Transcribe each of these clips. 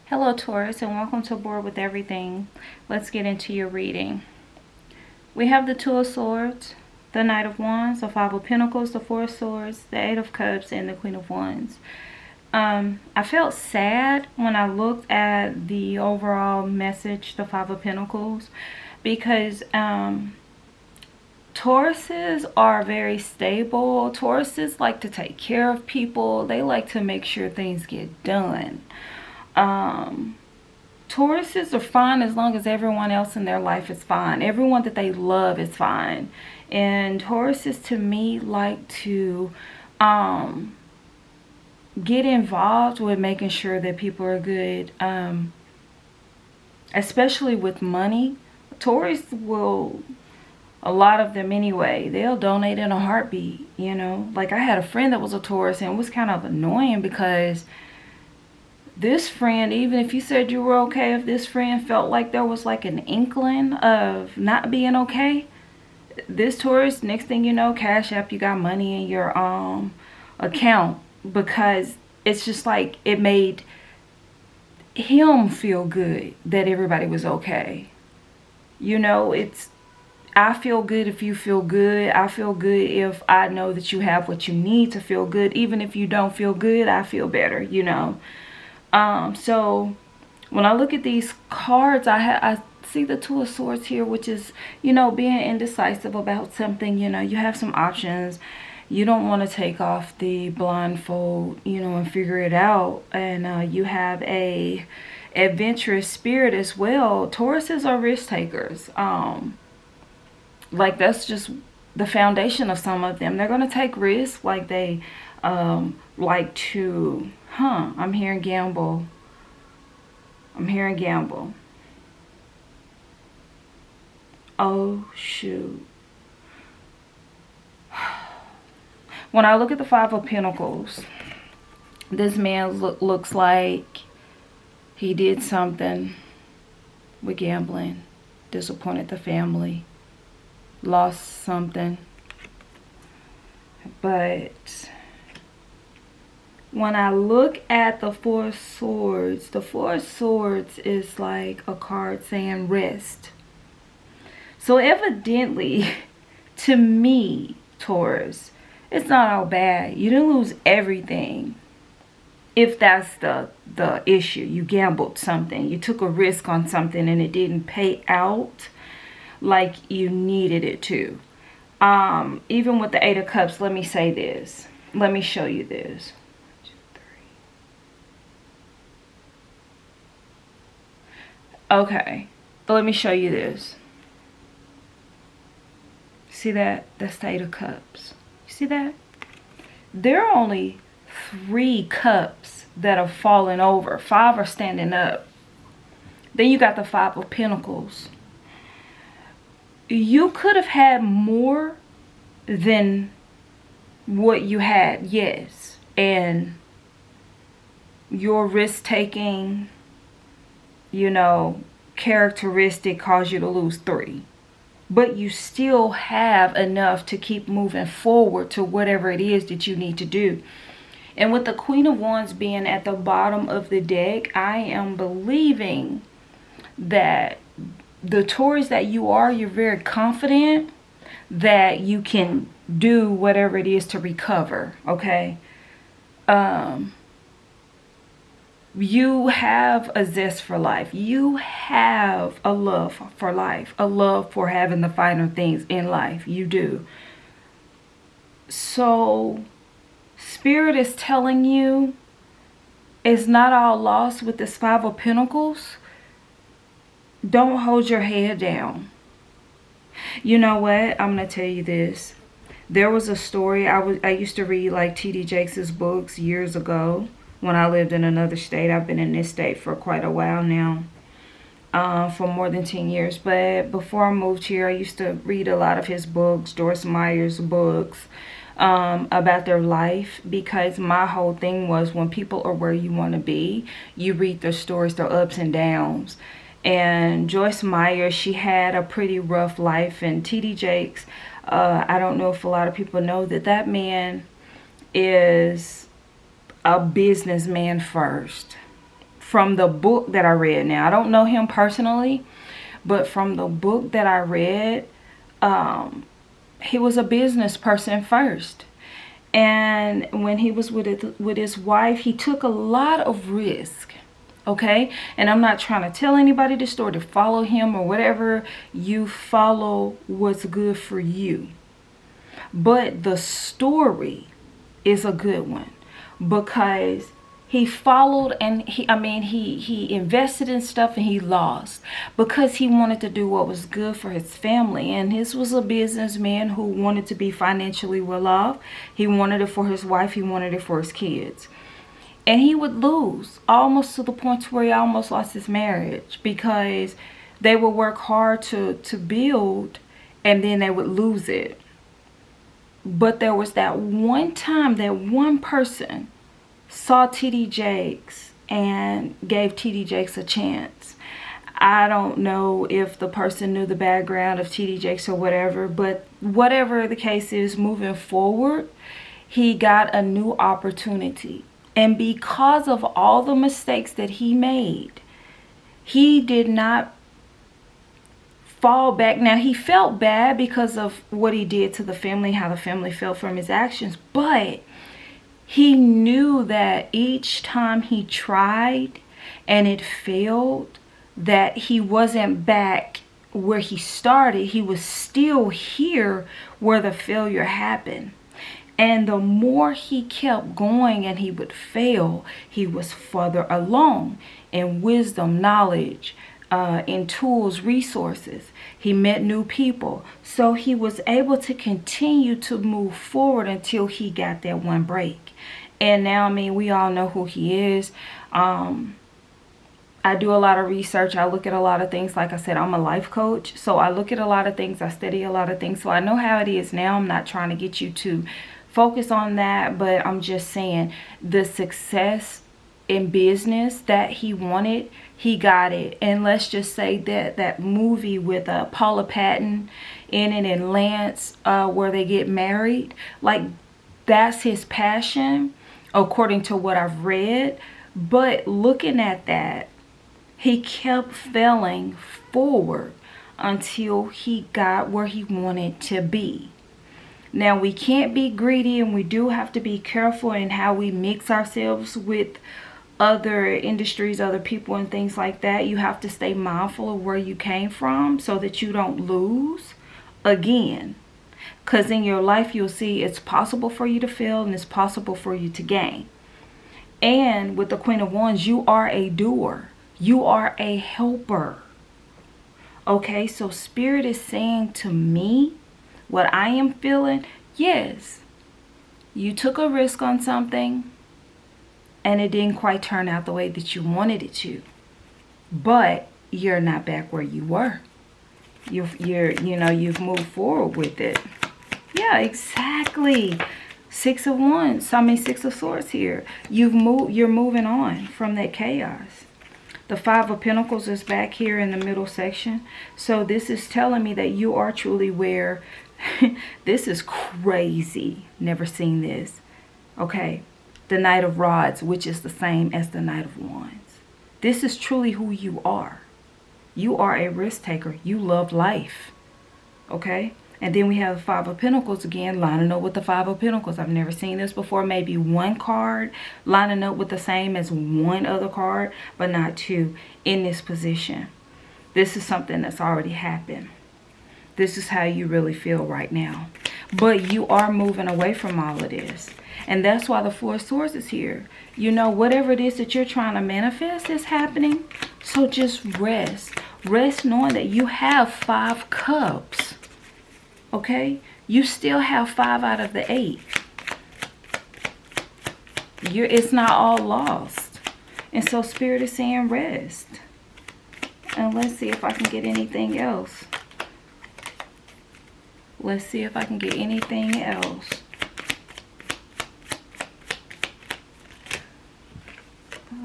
Hello Taurus, and welcome to Board with Everything. Let's get into your reading. We have the Two of Swords, the Knight of Wands, the Five of Pentacles, the Four of Swords, the Eight of Cups, and the Queen of Wands. I felt sad when I looked at the overall message, the Five of Pentacles, because Tauruses are very stable. Tauruses like to take care of people. They like to make sure things get done. Tauruses are fine as long as everyone else in their life is fine. Everyone that they love is fine. And Tauruses, to me, like to get involved with making sure that people are good, especially with money. Taurus will, a lot of them anyway, they'll donate in a heartbeat, you know. Like, I had a friend that was a Taurus, and it was kind of annoying because this friend, even if you said you were okay, if this friend felt like there was like an inkling of not being okay, this Taurus, next thing you know, Cashapp, you got money in your account, because it's just like it made him feel good that everybody was okay. You know, it's, I feel good if you feel good. I feel good if I know that you have what you need to feel good. Even if you don't feel good, I feel better, you know. So when I look at these cards, I see the Two of Swords here, which is, you know, being indecisive about something. You know, you have some options. You don't want to take off the blindfold, you know, and figure it out. And you have a adventurous spirit as well. Tauruses are risk takers. Like, that's just the foundation of some of them. They're going to take risks. Like, they like to, I'm hearing gamble. I'm hearing gamble. Oh, shoot. When I look at the Five of Pentacles, this man looks like he did something with gambling, disappointed the family, lost something. But when I look at the Four of Swords, the Four of Swords is like a card saying rest. So evidently, to me, Taurus, it's not all bad. You didn't lose everything. If that's the issue, you gambled something, you took a risk on something and it didn't pay out like you needed it to. Even with the Eight of Cups, let me say this. Let me show you this. 1, 2, 3. Okay, but let me show you this. See that? That's the Eight of Cups. You see that? There are only 3 cups that are falling over. 5 are standing up. Then you got the Five of Pentacles. You could have had more than what you had, yes. And your risk-taking, you know, characteristic caused you to lose 3. But you still have enough to keep moving forward to whatever it is that you need to do. And with the Queen of Wands being at the bottom of the deck, I am believing that the Taurus that you are, you're very confident that you can do whatever it is to recover, okay? You have a zest for life. You have a love for life, a love for having the finer things in life. You do. So Spirit is telling you it's not all lost with this Five of Pentacles. Don't hold your head down. You know what? I'm going to tell you this. There was a story. I used to read like T.D. Jakes' books years ago when I lived in another state. I've been in this state for quite a while now. For more than 10 years. But before I moved here, I used to read a lot of his books, Joyce Meyer's books, about their life, because my whole thing was, when people are where you want to be, you read their stories, their ups and downs. And Joyce Meyer, she had a pretty rough life. And T.D. Jakes, I don't know if a lot of people know that that man is a businessman first. from the book that I read. Now, I don't know him personally, but from the book that I read, he was a business person first. And when he was with his wife, he took a lot of risk. Okay? And I'm not trying to tell anybody the story to follow him or whatever. You follow what's good for you. But the story is a good one, because he followed and he invested in stuff and he lost because he wanted to do what was good for his family. And this was a businessman who wanted to be financially well off. He wanted it for his wife. He wanted it for his kids. And he would lose, almost to the point where he almost lost his marriage, because they would work hard to build and then they would lose it. But there was that one time that one person saw T.D. Jakes and gave T.D. Jakes a chance. I don't know if the person knew the background of T.D. Jakes or whatever, but whatever the case is, moving forward, he got a new opportunity. And because of all the mistakes that he made, he did not fall back. Now, he felt bad because of what he did to the family, how the family felt from his actions, but he knew that each time he tried and it failed, that he wasn't back where he started. He was still here where the failure happened. And the more he kept going and he would fail, he was further along in wisdom, knowledge, in tools, resources. He met new people. So he was able to continue to move forward until he got that one break. And now, I mean, we all know who he is. I do a lot of research. I look at a lot of things. Like I said, I'm a life coach. So I look at a lot of things. I study a lot of things. So I know how it is now. I'm not trying to get you to focus on that. But I'm just saying the success in business that he wanted, he got it. And let's just say that that movie with Paula Patton in it and Lance, where they get married, like that's his passion, according to what I've read. But looking at that, he kept failing forward until he got where he wanted to be. Now, we can't be greedy, and we do have to be careful in how we mix ourselves with other industries, other people, and things like that. You have to stay mindful of where you came from so that you don't lose again. Because in your life, you'll see it's possible for you to fail and it's possible for you to gain. And with the Queen of Wands, you are a doer. You are a helper. Okay, so Spirit is saying to me, what I am feeling, yes, you took a risk on something and it didn't quite turn out the way that you wanted it to. But you're not back where you were. You've moved forward with it. Yeah, exactly. Six of Swords here. You're moving on from that chaos. The Five of Pentacles is back here in the middle section. So this is telling me that you are truly where this is crazy. Never seen this. Okay. The Knight of Rods, which is the same as the Knight of Wands. This is truly who you are. You are a risk taker. You love life. Okay. And then we have the Five of Pentacles again, lining up with the Five of Pentacles. I've never seen this before. Maybe one card lining up with the same as one other card, but not two in this position. This is something that's already happened. This is how you really feel right now. But you are moving away from all of this. And that's why the Four of Swords is here. You know, whatever it is that you're trying to manifest is happening. So just rest. Rest knowing that you have 5 cups. Okay, you still have 5 out of the 8. It's not all lost. And so Spirit is saying rest. And let's see if I can get anything else. Let's see if I can get anything else.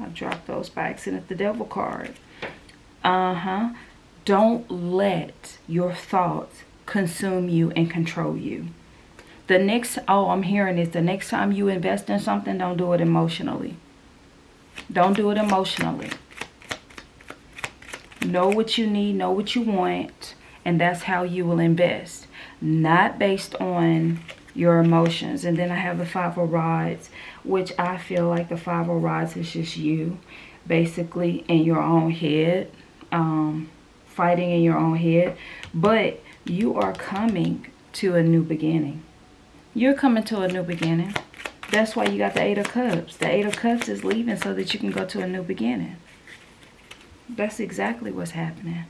I'll drop those by accident. The Devil card. Don't let your thoughts consume you and control you. I'm hearing this. The next time you invest in something, don't do it emotionally. Don't do it emotionally. Know what you need, know what you want, and that's how you will invest. Not based on your emotions. And then I have the Five of Rods, which I feel like the Five of Rods is just you, basically in your own head, fighting in your own head. But you are coming to a new beginning. You're coming to a new beginning. That's why you got the Eight of Cups. The Eight of Cups is leaving so that you can go to a new beginning. That's exactly what's happening.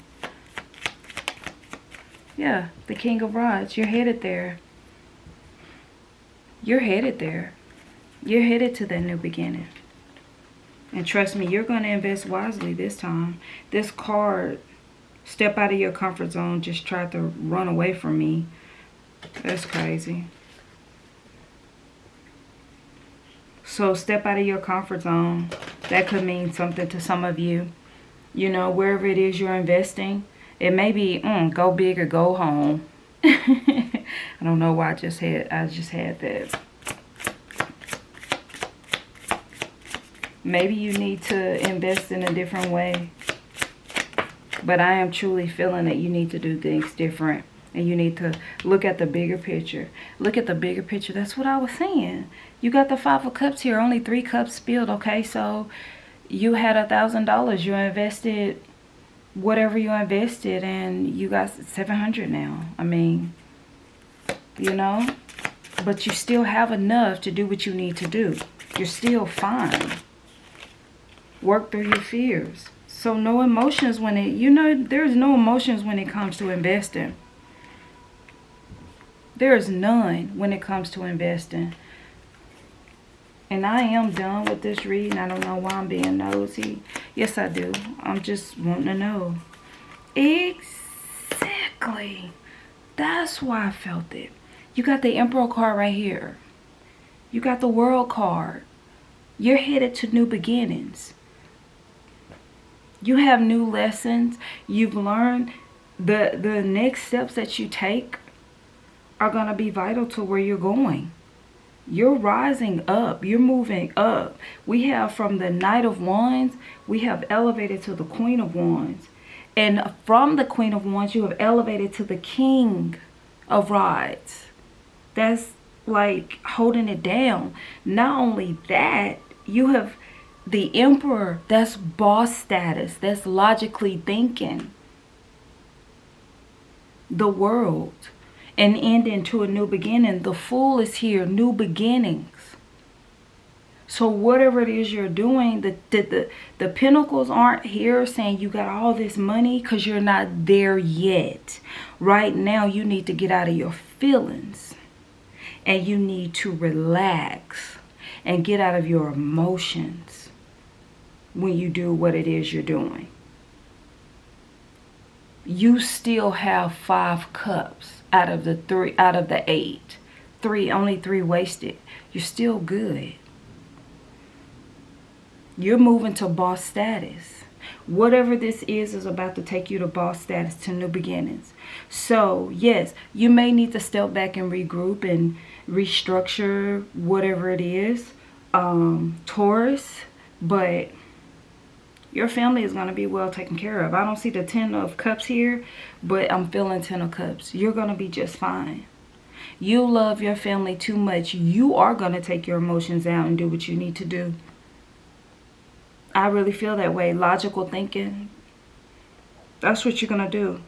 Yeah, the King of Rods. You're headed there. You're headed there. You're headed to that new beginning. And trust me, you're going to invest wisely this time. This card, step out of your comfort zone, just tried to run away from me. That's crazy. So step out of your comfort zone. That could mean something to some of you. You know, wherever it is you're investing. It may be go big or go home. I don't know why I just had that. Maybe you need to invest in a different way. But I am truly feeling that you need to do things different. And you need to look at the bigger picture. Look at the bigger picture. That's what I was saying. You got the Five of Cups here. Only 3 cups spilled. Okay, so you had $1,000. You invested whatever you invested. And you got 700 now. I mean, you know. But you still have enough to do what you need to do. You're still fine. Work through your fears. So no emotions when it, you know, there's no emotions when it comes to investing. There's none when it comes to investing. And I am done with this reading. I don't know why I'm being nosy. Yes, I do. I'm just wanting to know. Exactly. That's why I felt it. You got the Emperor card right here. You got the World card. You're headed to new beginnings. You have new lessons. You've learned the next steps that you take are going to be vital to where you're going. You're rising up. You're moving up. We have from the Knight of Wands, we have elevated to the Queen of Wands. And from the Queen of Wands, you have elevated to the King of Rods. That's like holding it down. Not only that, you have the Emperor. That's boss status. That's logically thinking. The World. And end into a new beginning. The Fool is here. New beginnings. So whatever it is you're doing, the Pentacles aren't here saying you got all this money, because you're not there yet. Right now you need to get out of your feelings. And you need to relax. And get out of your emotions. When you do what it is you're doing. You still have 5 cups. Out of the 8. Only 3 wasted. You're still good. You're moving to boss status. Whatever this is about to take you to boss status, to new beginnings. So, yes, you may need to step back and regroup and restructure whatever it is. Taurus. But your family is going to be well taken care of. I don't see the 10 of Cups here, but I'm feeling 10 of Cups. You're going to be just fine. You love your family too much. You are going to take your emotions out and do what you need to do. I really feel that way. Logical thinking. That's what you're going to do.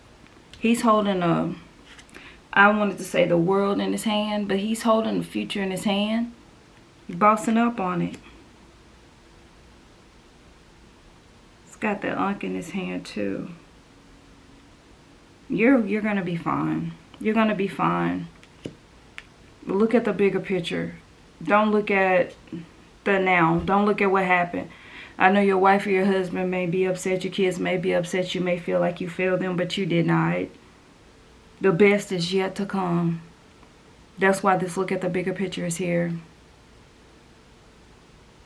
He's holding I wanted to say the world in his hand, but he's holding the future in his hand. He's bossing up on it. Got the Ankh in his hand too. You're gonna be fine. You're gonna be fine. Look at the bigger picture. Don't look at the now. Don't look at what happened. I know your wife or your husband may be upset. Your kids may be upset. You may feel like you failed them, but you did not. The best is yet to come. That's why this look at the bigger picture is here.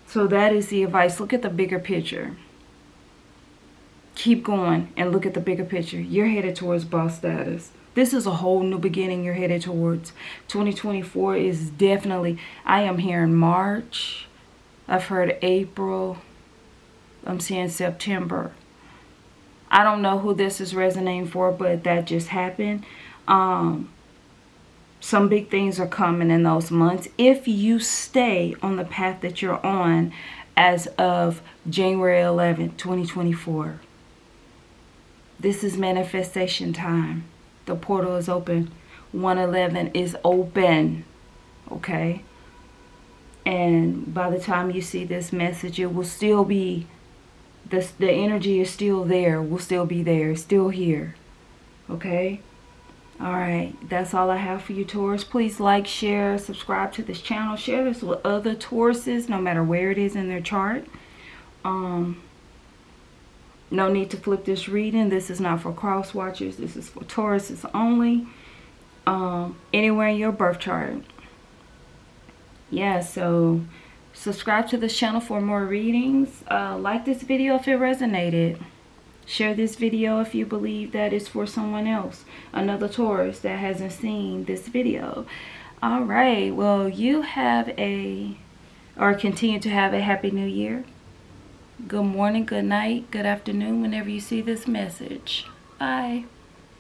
So that is the advice. Look at the bigger picture. Keep going and look at the bigger picture. You're headed towards boss status. This is a whole new beginning you're headed towards. 2024 is definitely, I am hearing March. I've heard April. I'm seeing September. I don't know who this is resonating for, but that just happened. Some big things are coming in those months if you stay on the path that you're on as of January 11th, 2024. This is manifestation time. The portal is open. 111 is open. Okay? And by the time you see this message, it will still be, the energy is still there. Will still be there. Still here. Okay? Alright, that's all I have for you, Taurus. Please like, share, subscribe to this channel. Share this with other Tauruses, no matter where it is in their chart. No need to flip this reading. This is not for cross watchers. This is for Tauruses only. Anywhere in your birth chart. Yeah, so subscribe to this channel for more readings. Like this video if it resonated. Share this video if you believe that it's for someone else, another Taurus that hasn't seen this video. All right, well, you have continue to have a happy new year. Good morning, good night, good afternoon, whenever you see this message. Bye.